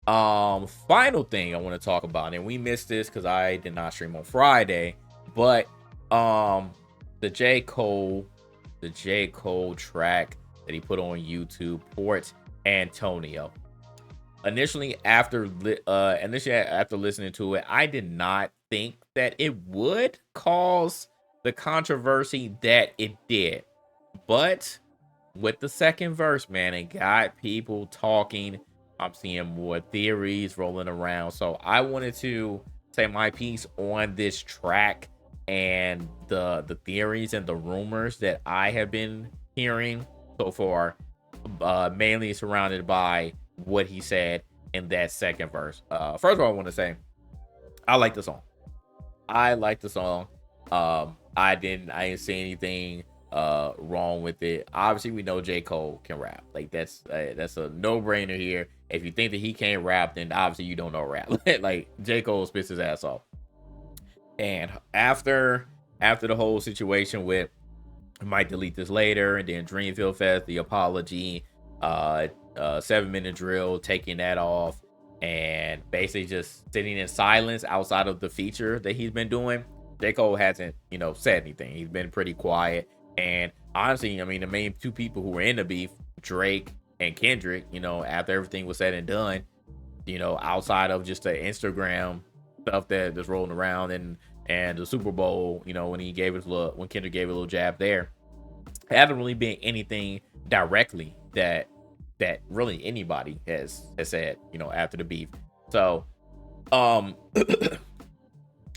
Final thing I want to talk about, and we missed this because I did not stream on Friday, but the J. Cole, the J. Cole track that he put on YouTube, Port Antonio. Initially after listening to it, I did not think that it would cause the controversy that it did. But with the second verse, man, it got people talking. I'm seeing more theories rolling around. So I wanted to say my piece on this track and the theories and the rumors that I have been hearing so far, mainly surrounded by what he said in that second verse. First of all, I want to say I like the song. I like the song. I didn't see anything wrong with it. Obviously, we know J. Cole can rap. Like that's a no-brainer here. If you think that he can't rap, then obviously you don't know rap. Like J. Cole spits his ass off. And after the whole situation with, I might delete this later, and then Dreamville Fest, the apology, 7-minute drill, taking that off, and basically just sitting in silence outside of the feature that he's been doing. J. Cole hasn't, said anything. He's been pretty quiet. And honestly, I mean, the main two people who were in the beef, Drake and Kendrick, after everything was said and done, outside of just the Instagram stuff that's rolling around and the Super Bowl, when Kendrick gave a little jab there, haven't really been anything directly that really anybody has said, after the beef. So,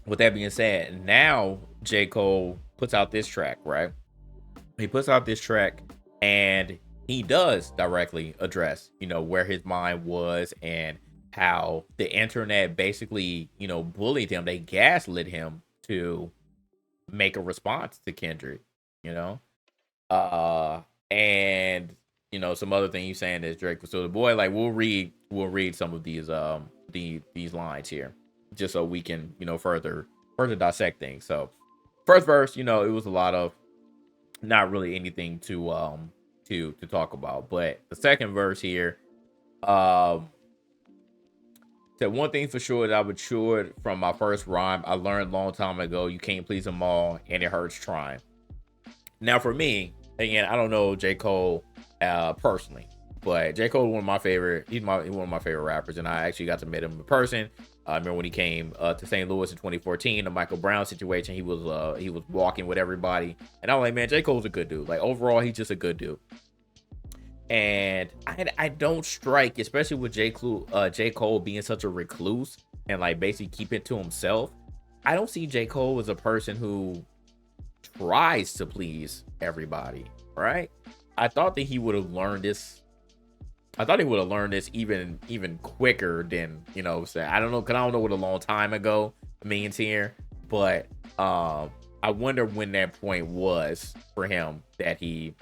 with that being said, now J. Cole puts out this track, right? He puts out this track and he does directly address, where his mind was and how the internet basically, bullied him. They gaslit him to make a response to Kendrick, and some other thing he's saying is Drake was still the boy. Like we'll read some of these these lines here just so we can further dissect things. So first verse, it was a lot of not really anything to talk about, but the second verse here, said one thing for sure that I matured from my first rhyme. I learned a long time ago, you can't please them all, and it hurts trying. Now for me, again, I don't know J. Cole personally, but J. Cole is one of my favorite. He's one of my favorite rappers, and I actually got to meet him in person. I remember when he came to St. Louis in 2014, the Michael Brown situation. He was walking with everybody, and I was like, man, J. Cole's a good dude. Like overall, he's just a good dude. And I don't strike, especially with J. Cole being such a recluse and like basically keep it to himself. I don't see J. Cole as a person who tries to please everybody, right? I thought that he would have learned this. I thought he would have learned this even quicker than, say, I don't know, because I don't know what a long time ago means here, but I wonder when that point was for him that he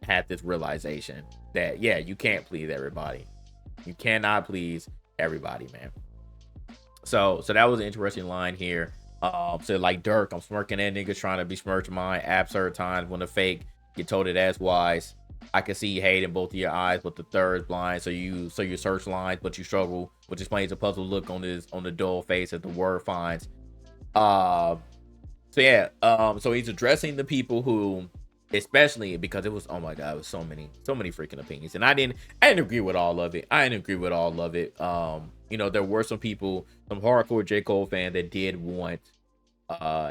had this realization that, yeah, you can't please everybody. You cannot please everybody, man. So that was an interesting line here. So like Dirk, I'm smirking at niggas trying to besmirch mine. Absurd times when the fake get told it as wise. I can see hate in both of your eyes, but the third is blind. So you search lines, but you struggle, which explains the puzzle look on the dull face that the word finds. So he's addressing the people who, especially because it was, oh my god, it was so many freaking opinions, and I didn't agree with all of it. There were some people, some hardcore J. Cole fan that did want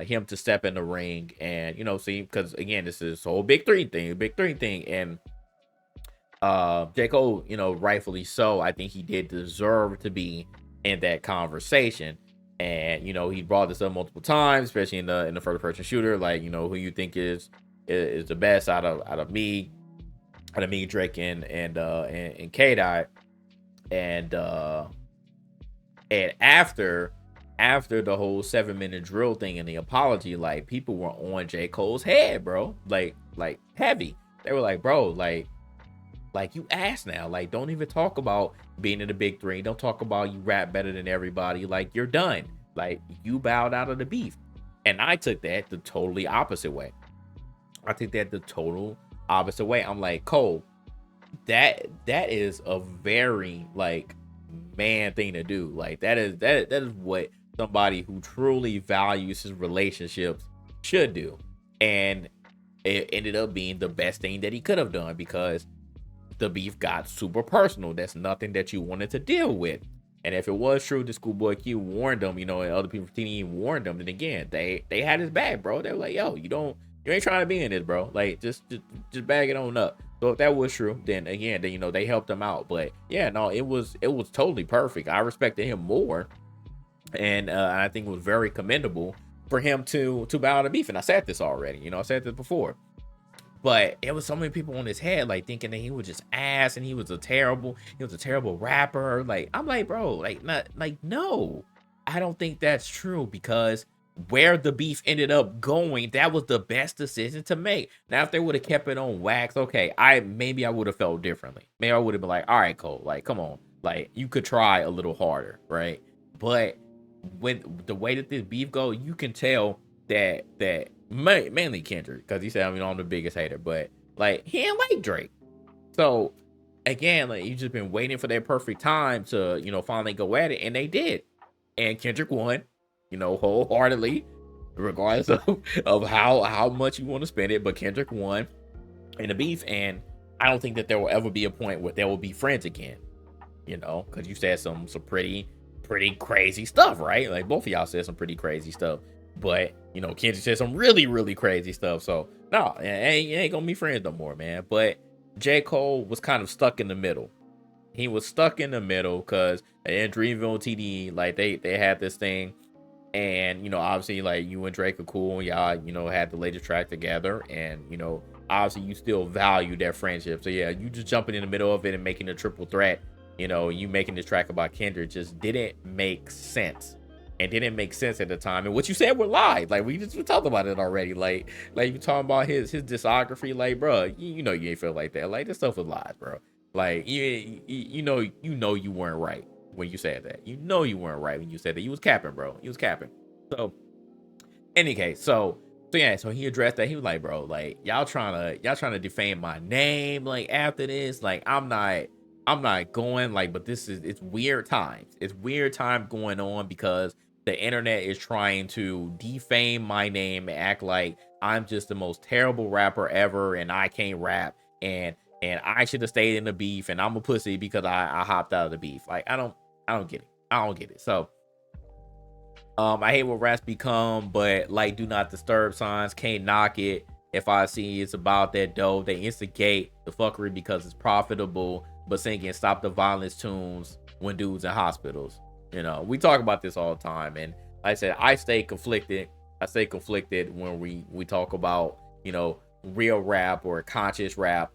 him to step in the ring and see, because again, this is whole big three thing, and J. Cole, rightfully so, I think he did deserve to be in that conversation. And he brought this up multiple times, especially in the first person shooter, like who you think is the best out of me, Drake and K-Dot. And after the whole 7-minute drill thing and the apology, like people were on J. Cole's head, bro, like heavy. They were like, bro, like you ass now, like don't even talk about being in the big three, don't talk about you rap better than everybody, like you're done, like you bowed out of the beef. And I took that the totally opposite way. I'm like, Cole, that is a very man thing to do. Like that is what somebody who truly values his relationships should do. And it ended up being the best thing that he could have done, because the beef got super personal. That's nothing that you wanted to deal with. And if it was true that Schoolboy Q warned them, and other people from TDE warned them, then again, they had his back, bro. They were like, yo, you ain't trying to be in this, bro. Like, just bag it on up. So if that was true, then again, they helped him out. But yeah, no, it was totally perfect. I respected him more, and I think it was very commendable for him to bow to beef. And I said this already, I said this before. But it was so many people on his head, like, thinking that he was just ass and he was a terrible rapper. Like, I'm like, bro, no, I don't think that's true, because where the beef ended up going, that was the best decision to make. Now, if they would have kept it on wax, okay, maybe I would have felt differently. Maybe I would have been like, all right, Cole, like, come on, like, you could try a little harder, right? But when the way that this beef go, you can tell that mainly Kendrick, because he said, I'm the biggest hater, but like, he ain't like Drake. So again, like, you just been waiting for that perfect time to finally go at it, and they did. And Kendrick won, wholeheartedly, regardless of how much you want to spend it. But Kendrick won in the beef, and I don't think that there will ever be a point where they will be friends again, because you said some pretty crazy stuff, right? Like, both of y'all said some pretty crazy stuff. But Kendrick said some really, really crazy stuff. So no, it ain't gonna be friends no more, man. But J. Cole was kind of stuck in the middle. He was stuck in the middle because in Dreamville TDE, like, they had this thing, and obviously, like, you and Drake are cool, and y'all had the latest track together, and obviously you still value that friendship. So yeah, you just jumping in the middle of it and making a triple threat, you making this track about Kendrick just didn't make sense. And didn't make sense at the time. And what you said were lies. Like, we talked about it already. Like you talking about his discography. Like, bro, you ain't feel like that. Like, this stuff was lies, bro. Like, you know you weren't right when you said that. You weren't right when you said that. You was capping, bro. You was capping. So, any case, so yeah, so he addressed that. He was like, bro, like, y'all trying to defame my name. Like, after this, like, I'm not going, like, but it's weird times. It's weird time going on, because the internet is trying to defame my name and act like I'm just the most terrible rapper ever, and I can't rap, and I should have stayed in the beef, and I'm a pussy because I hopped out of the beef. Like, I don't get it. I don't get it. So I hate what raps become, but like, do not disturb signs, can't knock it. If I see it's about that dough, they instigate the fuckery because it's profitable, but singing stop the violence tunes when dudes in hospitals. We talk about this all the time, and like I said, I stay conflicted. When we talk about real rap or conscious rap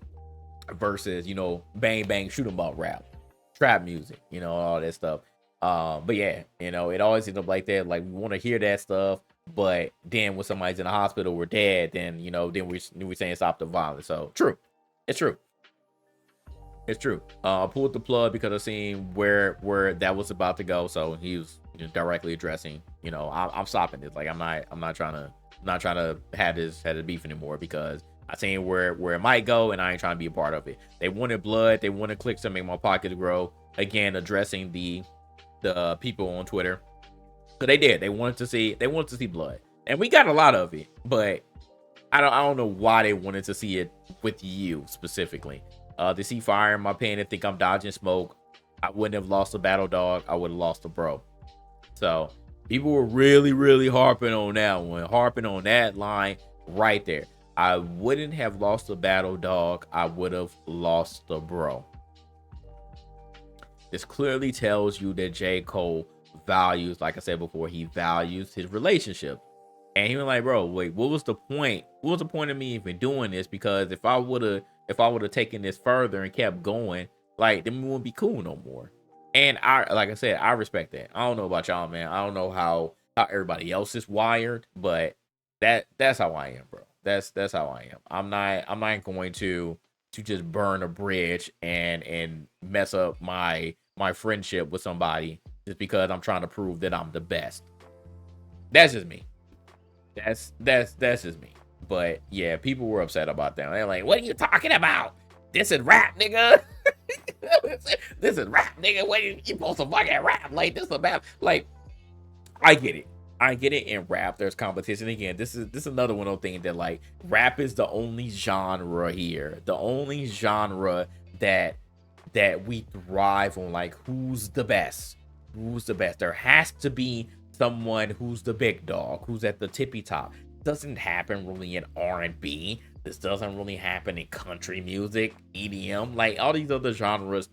versus bang bang shoot 'em up rap, trap music, all that stuff. But yeah, it always ends up like that. Like, we want to hear that stuff, but then when somebody's in the hospital or dead, then then we're saying stop the violence. So true, it's true. It's true. I pulled the plug because I seen where that was about to go. So he was directly addressing. I'm stopping this. Like, I'm not trying to have this beef anymore, because I seen where it might go, and I ain't trying to be a part of it. They wanted blood. They wanted clicks to make my pocket grow. Again, addressing the people on Twitter. So they did. They wanted to see blood, and we got a lot of it. But I don't know why they wanted to see it with you specifically. They see fire in my pen and think I'm dodging smoke. I wouldn't have lost a battle dog. I would have lost a bro. So people were really, really harping on that line right there. I wouldn't have lost a battle dog. I would have lost a bro. This clearly tells you that J. Cole values, like I said before, he values his relationship. And he was like, bro, wait, what was the point? What was the point of me even doing this? Because if I would have taken this further and kept going, like, then we wouldn't be cool no more. And like I said, I respect that. I don't know about y'all, man. I don't know how everybody else is wired, but that's how I am, bro. That's how I am. I'm not going to just burn a bridge and mess up my friendship with somebody just because I'm trying to prove that I'm the best. That's just me. That's just me. But yeah, people were upset about that. They're like, "What are you talking about? This is rap, nigga." This is rap, nigga. What you supposed to fucking rap? Like this is about like I get it. I get it in rap. There's competition. Again, this is another one of those things that like rap is the only genre here. The only genre that we thrive on. Like who's the best? Who's the best? There has to be someone who's the big dog, who's at the tippy top. Doesn't happen really in R&B. This doesn't really happen in country music, EDM, like all these other genres.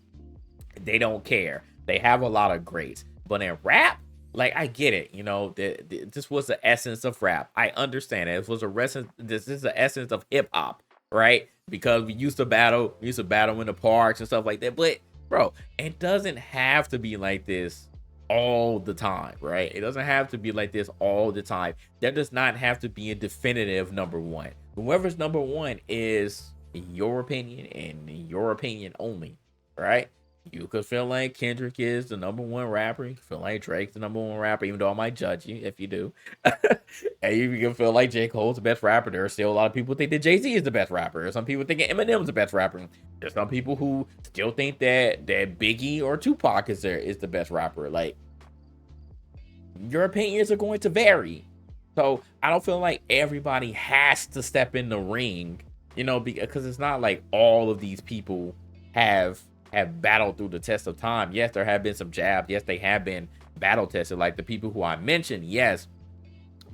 They don't care. They have a lot of greats, but in rap, like I get it. You know, this was the essence of rap. I understand it. This was a essence. This is the essence of hip hop, right? Because we used to battle in the parks and stuff like that. But bro, it doesn't have to be like this all the time, right? It doesn't have to be like this all the time. There does not have to be a definitive number one. Whoever's number one is your opinion and your opinion only, right? You could feel like Kendrick is the number one rapper. You can feel like Drake's the number one rapper, even though I might judge you if you do. And you can feel like J. Cole's the best rapper. There are still a lot of people who think that Jay-Z is the best rapper. Some people think Eminem's the best rapper. There's some people who still think that Biggie or Tupac is the best rapper. Like, your opinions are going to vary. So I don't feel like everybody has to step in the ring, you know, because it's not like all of these people have battled through the test of time. Yes, there have been some jabs. Yes, they have been battle tested, like the people who I mentioned. Yes,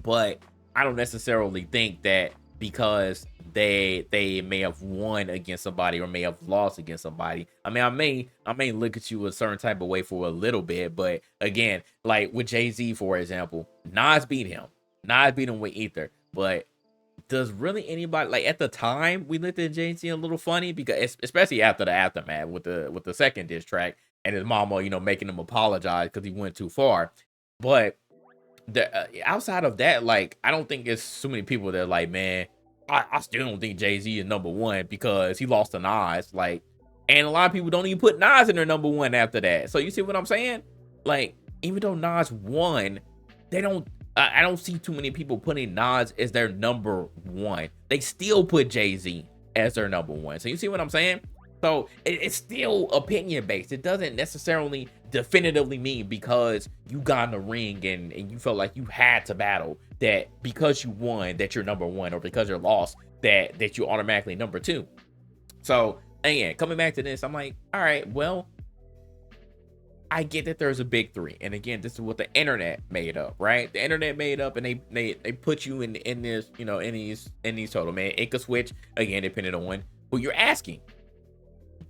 but I don't necessarily think that because they may have won against somebody or may have lost against somebody. I mean, I may look at you a certain type of way for a little bit, but again, like with Jay-Z, for example, Nas beat him. Nas beat him with Ether, but does really anybody, like at the time we looked at Jay-Z a little funny, because especially after the aftermath with the second diss track and his mama, you know, making him apologize because he went too far. But outside of that, like I don't think there's so many people that are like, man, I still don't think Jay-Z is number one because he lost to Nas. Like, and a lot of people don't even put Nas in their number one after that. So you see what I'm saying? Like, even though Nas won, they don't. I don't see too many people putting Nas as their number one. They still put Jay-Z as their number one. So you see what I'm saying? So it's still opinion based. It doesn't necessarily definitively mean because you got in the ring and you felt like you had to battle, that because you won that you're number one, or because you're lost that you automatically number two. So again, coming back to this, I'm like, all right, well, I get that there's a big three, and again, this is what the internet made up, right? The internet made up, and they put you in this, you know, in these total, man. It could switch again depending on who you're asking.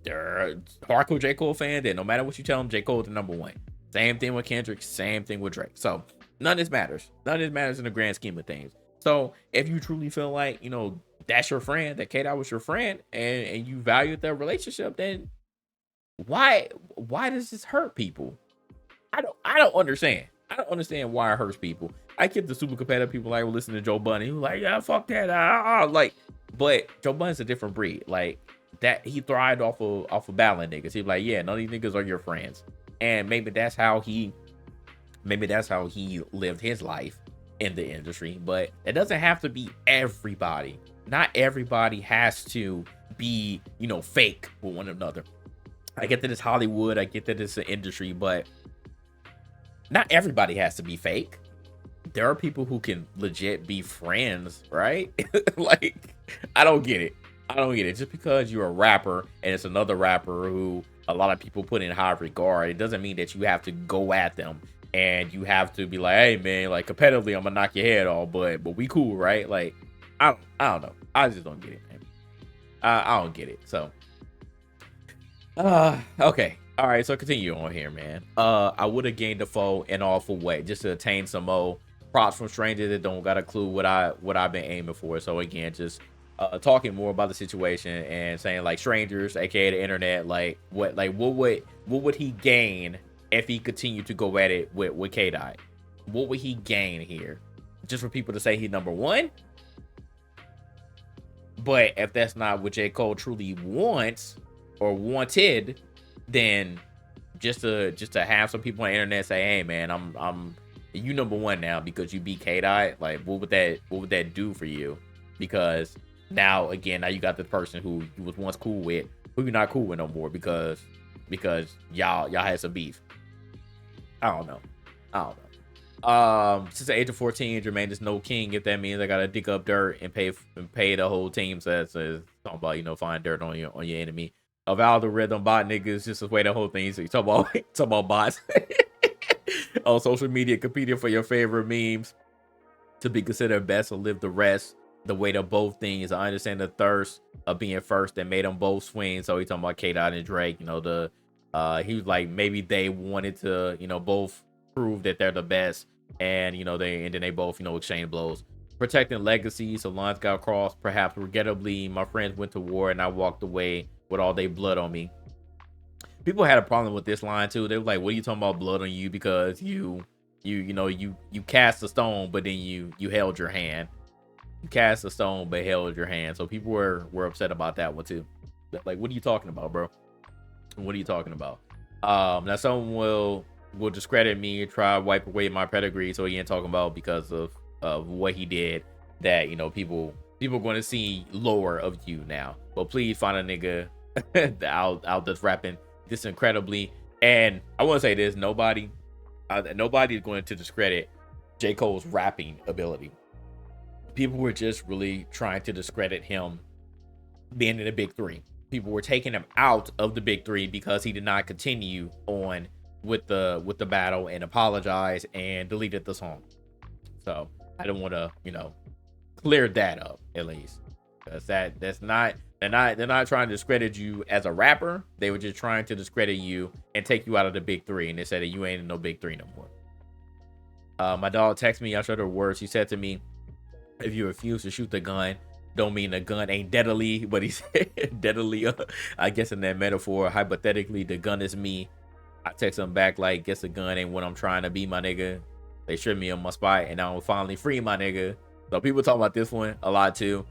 They're hardcore J. Cole fan, that no matter what you tell them, J. Cole is the number one. Same thing with Kendrick, same thing with Drake. So none of this matters. None of this matters in the grand scheme of things. So if you truly feel like, you know, that's your friend, that K-Dot was your friend, and you valued their relationship, then why does this hurt people? I don't understand. I don't understand why it hurts people. I get the super competitive people like will listen to Joe Budden, who like, yeah, fuck that. Like, but Joe Budden's a different breed. Like that, he thrived off of battling niggas. He's like, yeah, none of these niggas are your friends. And maybe that's how he lived his life in the industry. But it doesn't have to be everybody. Not everybody has to be, you know, fake with one another. I get that it's Hollywood, I get that it's an industry, but not everybody has to be fake. There are people who can legit be friends, right? Like, I don't get it. Just because you're a rapper and it's another rapper who a lot of people put in high regard, it doesn't mean that you have to go at them and you have to be like, hey man, like competitively, I'm gonna knock your head off, but we cool, right? Like, I don't know. I just don't get it, man. I don't get it. So okay. All right, so continue on here, man. I would have gained the foe in awful way just to attain some more props from strangers that don't got a clue what I've been aiming for. So again, just talking more about the situation and saying like strangers, aka the internet, like what would he gain if he continued to go at it with K-Dot? What would he gain here? Just for people to say he's number one? But if that's not what J. Cole truly wants or wanted, then just to have some people on the internet say, hey man, I'm you number one now because you beat K-Dot, like what would that do for you? Because now you got the person who you was once cool with who you not cool with no more because y'all had some beef. I don't know. I don't know. Since the age of 14, Jermaine is no king. If that means I gotta dig up dirt and pay the whole team. So that's talking about, you know, find dirt on your enemy. Of algorithm bot niggas, just the way the whole thing. So you talk about talk about bots on social media competing for your favorite memes to be considered best or live the rest. The weight of both things. I understand the thirst of being first that made them both swing. So he talking about K Dot and Drake. You know, he was like, maybe they wanted to, you know, both prove that they're the best, and you know, then they both, you know, exchange blows. Protecting legacies, so lines got crossed. Perhaps regrettably, my friends went to war and I walked away with all their blood on me. People had a problem with this line too. They were like, what are you talking about blood on you? Because you cast a stone, but then you held your hand. You cast a stone but held your hand. So people were upset about that one too. Like, what are you talking about, bro? What are you talking about? Now someone will discredit me, try to wipe away my pedigree, so he ain't talking about because of what he did, that, you know, people going to see lower of you now. But please find a nigga out that's rapping this incredibly. And I want to say this: nobody's going to discredit J. Cole's rapping ability. People were just really trying to discredit him being in the big three. People were taking him out of the big three because he did not continue on with the battle and apologize and deleted the song. So I don't want to, you know, clear that up at least, because that's not, they're not trying to discredit you as a rapper. They were just trying to discredit you and take you out of the big three, and they said that you ain't in no big three no more. My dog texted me. I showed her words. He said to me, if you refuse to shoot the gun, don't mean the gun ain't deadly, but he said deadly. I guess in that metaphor, hypothetically, the gun is me. I text him back like, guess the gun ain't what I'm trying to be, my nigga. They stripped me on my spot, and now I'm finally free, my nigga. So people talk about this one a lot too.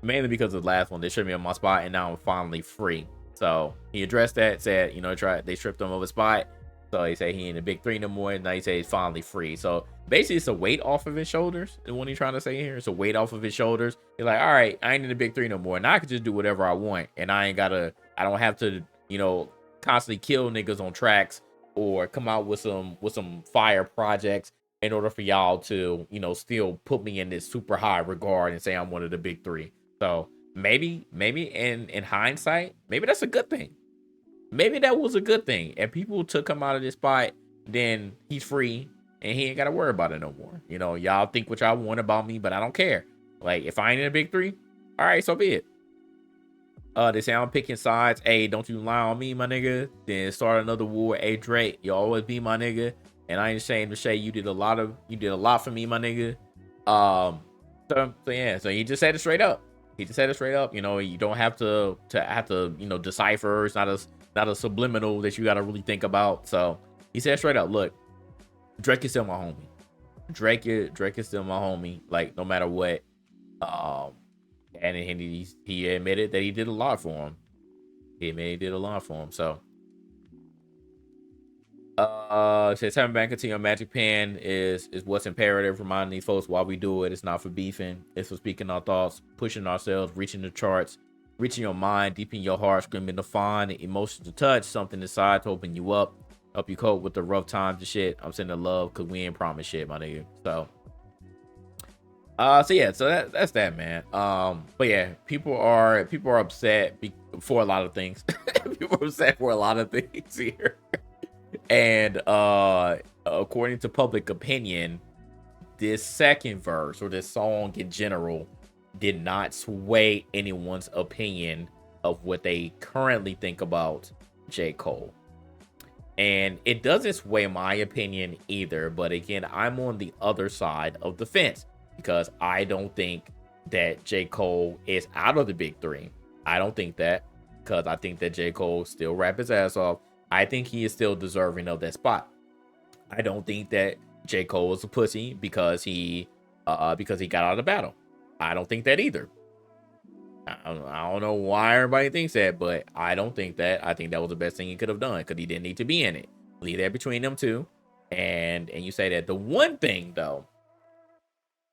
Mainly because of the last one, they stripped me on my spot, and now I'm finally free. So he addressed that, said, you know, they stripped him of his spot. So he said he ain't a big three no more, and now he said he's finally free. So basically, it's a weight off of his shoulders. The one he's trying to say here, it's a weight off of his shoulders. He's like, all right, I ain't in the big three no more. Now I can just do whatever I want, and I don't have to, you know, constantly kill niggas on tracks or come out with some fire projects in order for y'all to, you know, still put me in this super high regard and say I'm one of the big three. So maybe in hindsight, maybe that's a good thing. Maybe that was a good thing. And people took him out of this spot, then he's free and he ain't got to worry about it no more. You know, y'all think what y'all want about me, but I don't care. Like, if I ain't in a big three, all right, so be it. They say I'm picking sides. Hey, don't you lie on me, my nigga. Then start another war. Hey, Drake, you always be my nigga. And I ain't ashamed to say you did a lot for me, my nigga. So yeah, so he just said it straight up. You know, you don't have to you know, decipher. It's not a subliminal that you got to really think about. So he said straight up, look, Drake is still my homie. Drake is still my homie. Like, no matter what. And he admitted that he did a lot for him. So says having back continue on Magic Pen is what's imperative. Reminding these folks why we do it. It's not for beefing. It's for speaking our thoughts, pushing ourselves, reaching the charts, reaching your mind, deep in your heart, screaming to find emotions to touch, something inside to open you up, help you cope with the rough times and shit. I'm sending love because we ain't promised shit, my nigga. So yeah, so that's that, man. But yeah, people are upset for a lot of things. People are upset for a lot of things here. And according to public opinion, this second verse or this song in general did not sway anyone's opinion of what they currently think about J. Cole. And it doesn't sway my opinion either. But again, I'm on the other side of the fence because I don't think that J. Cole is out of the big three. I don't think that, because I think that J. Cole still rap his ass off. I think he is still deserving of that spot. I don't think that J. Cole is a pussy because he got out of the battle. I don't think that either. I don't know why everybody thinks that, but I don't think that. I think that was the best thing he could have done because he didn't need to be in it. Leave that between them two. And you say that. The one thing though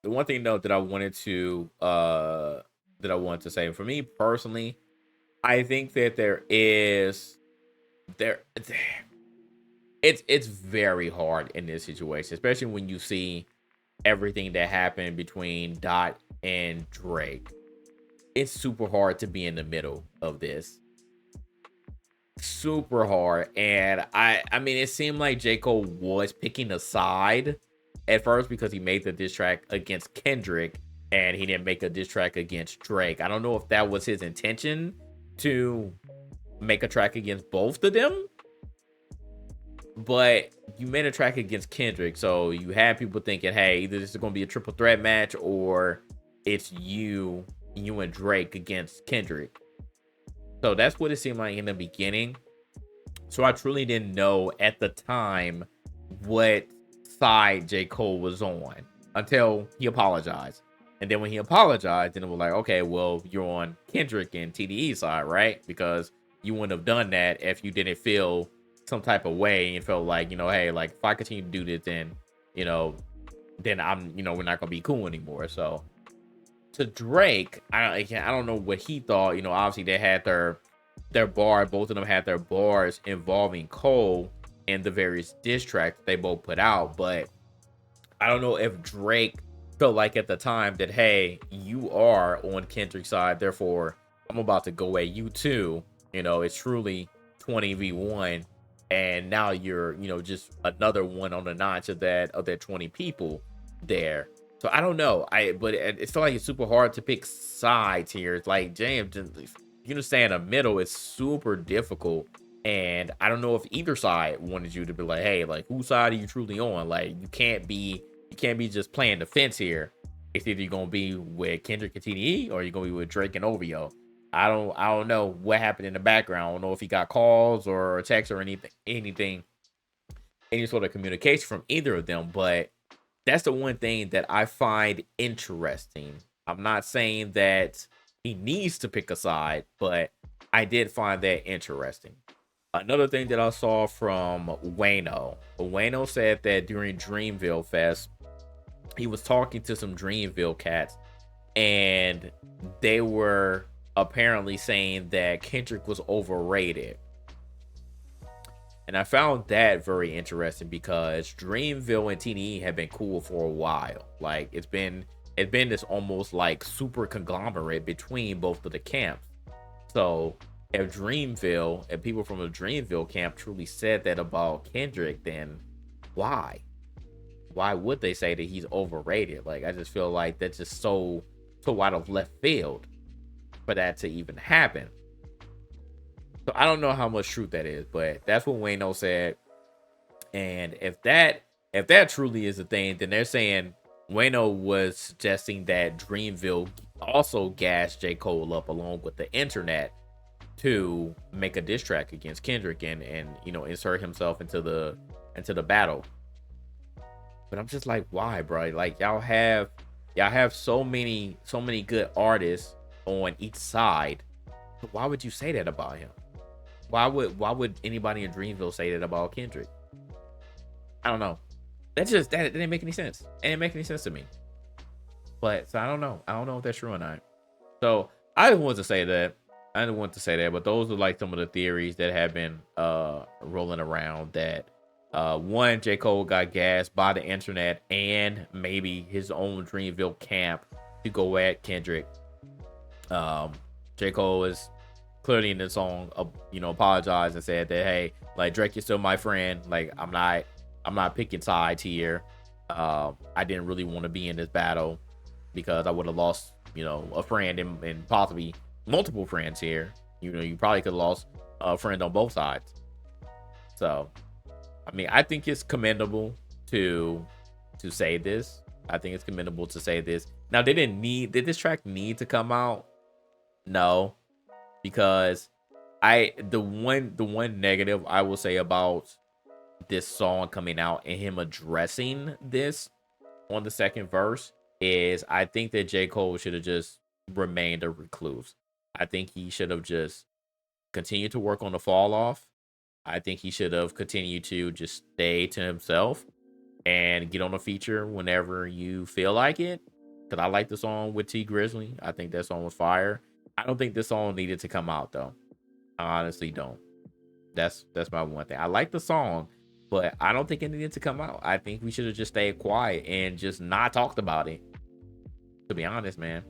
that I wanted to say, for me personally, I think that there it's very hard in this situation, especially when you see everything that happened between Dot and Drake. It's super hard to be in the middle of this. Super hard. And I mean it seemed like J. Cole was picking a side at first because he made the diss track against Kendrick and he didn't make a diss track against Drake. I don't know if that was his intention to make a track against both of them, but you made a track against Kendrick, so you had people thinking, hey, either this is going to be a triple threat match or it's you and Drake against Kendrick. So that's what it seemed like in the beginning. So I truly didn't know at the time what side J. Cole was on until he apologized. And then when he apologized, then it was like, okay, well, you're on Kendrick and TDE side, right? Because you wouldn't have done that if you didn't feel some type of way and felt like, hey, like if I continue to do this, then, then I'm, we're not gonna be cool anymore. So to Drake, I don't know what he thought. Obviously they had their bar, both of them had their bars involving Cole and the various diss tracks they both put out, but I don't know if Drake felt like at the time that, hey, you are on Kendrick's side, therefore I'm about to go at you too. It's truly 20v1, and now you're, just another one on the notch of that 20 people there. So I don't know. But it's like it's super hard to pick sides here. It's like, James, you stay in the middle is super difficult. And I don't know if either side wanted you to be like, hey, like whose side are you truly on? Like you can't be just playing the fence here. It's either you're gonna be with Kendrick and TDE or you're gonna be with Drake and OVO. I don't know what happened in the background. I don't know if he got calls or texts or anything, any sort of communication from either of them, but that's the one thing that I find interesting. I'm not saying that he needs to pick a side, but I did find that interesting. Another thing that I saw from Wayno said that during Dreamville Fest, he was talking to some Dreamville cats, and they were apparently saying that Kendrick was overrated. And I found that very interesting because Dreamville and TDE have been cool for a while. Like it's been this almost like super conglomerate between both of the camps. So if people from the Dreamville camp truly said that about Kendrick, then why? Why would they say that he's overrated? Like I just feel like that's just so out of left field for that to even happen. So I don't know how much truth that is, but that's what Wayno said. And if that truly is a thing, then they're saying Wayno was suggesting that Dreamville also gassed J. Cole up along with the internet to make a diss track against Kendrick and insert himself into the battle. But I'm just like, why, bro? Like y'all have so many good artists on each side. But why would you say that about him? Why would anybody in Dreamville say that about Kendrick? I don't know. That didn't make any sense. It didn't make any sense to me. But so I don't know. I don't know if that's true or not. So I just wanted to say that. But those are like some of the theories that have been rolling around that one, J. Cole got gassed by the internet and maybe his own Dreamville camp to go at Kendrick. J. Cole is clearly in the song, apologized and said that, hey, like Drake, you're still my friend. Like I'm not picking sides here. I didn't really want to be in this battle because I would have lost, a friend and possibly multiple friends here. You probably could have lost a friend on both sides. So, I mean, I think it's commendable to say this. I think it's commendable to say this. Now, did this track need to come out? No, because the one negative I will say about this song coming out and him addressing this on the second verse is I think that J. Cole should have just remained a recluse. I think he should have just continued to work on the fall off. I think he should have continued to just stay to himself and get on a feature whenever you feel like it. Because I like the song with T Grizzly. I think that song was fire. I don't think this song needed to come out though. I honestly don't. That's my one thing. I like the song, but I don't think it needed to come out. I think we should have just stayed quiet and just not talked about it. To be honest, man.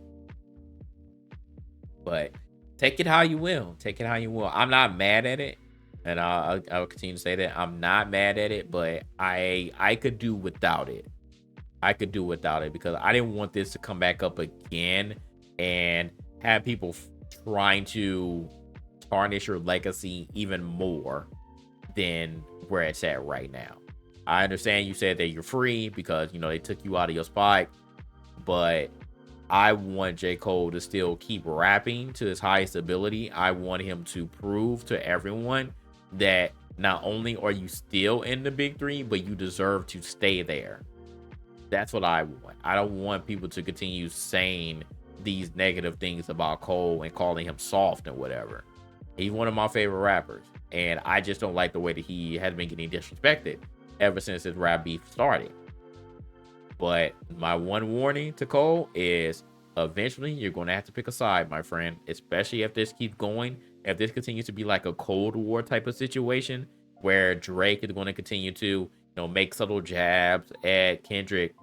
But take it how you will. Take it how you will. I'm not mad at it, and I'll continue to say that I'm not mad at it. But I could do without it. I could do without it because I didn't want this to come back up again and have people trying to tarnish your legacy even more than where it's at right now. I understand you said that you're free because they took you out of your spot, but I want J. Cole to still keep rapping to his highest ability. I want him to prove to everyone that not only are you still in the big three, but you deserve to stay there. That's what I want. I don't want people to continue saying these negative things about Cole and calling him soft and whatever. He's one of my favorite rappers, and I just don't like the way that he has been getting disrespected ever since his rap beef started. But my one warning to Cole is eventually you're going to have to pick a side, my friend, especially if this keeps going. If this continues to be like a Cold War type of situation where Drake is going to continue to, make subtle jabs at Kendrick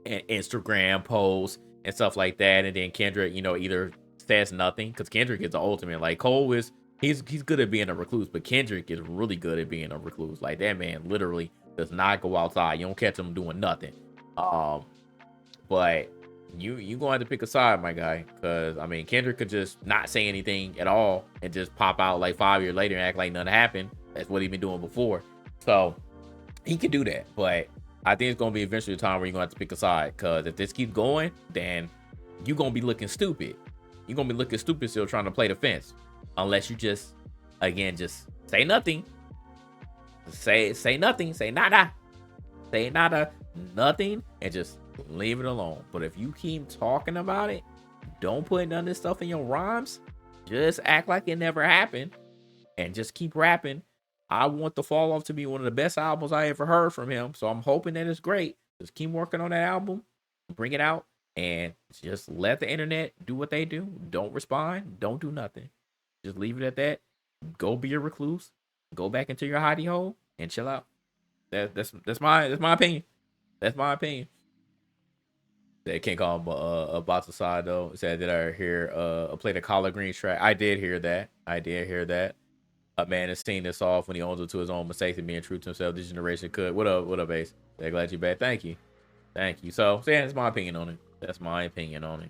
and Instagram posts and stuff like that. And then Kendrick, either says nothing because Kendrick is the ultimate. Like Cole is, he's good at being a recluse, but Kendrick is really good at being a recluse. Like that man literally does not go outside. You don't catch him doing nothing. But you gonna have to pick a side, my guy, because I mean Kendrick could just not say anything at all and just pop out like 5 years later and act like nothing happened. That's what he's been doing before, so he can do that. But I think it's gonna be eventually a time where you're gonna have to pick a side, because if this keeps going, then you're gonna be looking stupid. You're gonna be looking stupid still trying to play the fence, unless you just say nothing. Say nothing. Say nada. Say nada. Nothing, and just leave it alone. But if you keep talking about it, don't put none of this stuff in your rhymes. Just act like it never happened and just keep rapping. I want The Fall Off to be one of the best albums I ever heard from him, so I'm hoping that it's great. Just keep working on that album, bring it out, and just let the internet do what they do. Don't respond, don't do nothing. Just leave it at that. Go be a recluse, go back into your hidey hole and chill out. That's my opinion. That's my opinion. They can't call him a box side though. Said that I hear play the Collard Green track. I did hear that. A man has seen this off when he owns up to his own mistakes and being true to himself. This generation could. What up, Ace? They're glad you back. Thank you. So yeah, that's my opinion on it.